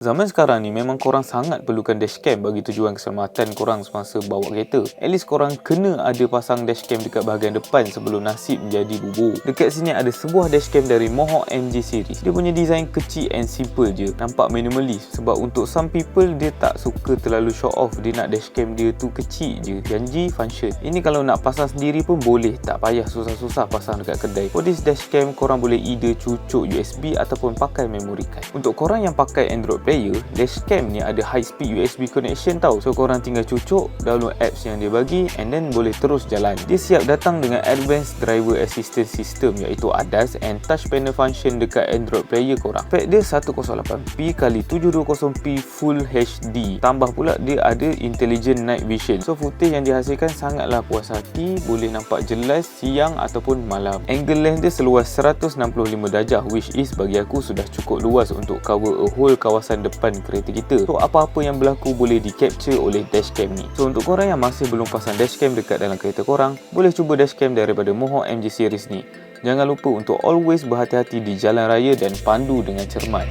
Zaman sekarang ni memang korang sangat perlukan dashcam bagi tujuan keselamatan korang semasa bawa kereta. At least korang kena ada pasang dashcam dekat bahagian depan sebelum nasib menjadi bubur. Dekat sini ada sebuah dashcam dari Mohawk MG series. Dia punya design kecil and simple je. Nampak minimalist sebab untuk some people dia tak suka terlalu show off. Dia nak dashcam dia tu kecil je. Janji function. Ini kalau nak pasang sendiri pun boleh. Tak payah susah-susah pasang dekat kedai. For this dashcam korang boleh either cucuk USB ataupun pakai memory card. Untuk korang yang pakai Android player, dashcam ni ada high speed USB connection tau. So korang tinggal cucuk, download apps yang dia bagi and then boleh terus jalan. Dia siap datang dengan Advanced Driver Assistance System iaitu ADAS and touch panel function dekat Android player korang. Spek dia 108p x 720p Full HD. Tambah pula dia ada Intelligent Night Vision. So footage yang dihasilkan sangatlah puas hati, boleh nampak jelas siang ataupun malam. Angle lens dia seluas 165 darjah which is bagi aku sudah cukup luas untuk cover a whole kawasan depan kereta kita. So apa-apa yang berlaku boleh di-capture oleh dashcam ni. So untuk korang yang masih belum pasang dashcam dekat dalam kereta korang, boleh cuba dashcam daripada Mohawk MG series ni. Jangan lupa untuk always berhati-hati di jalan raya dan pandu dengan cermat.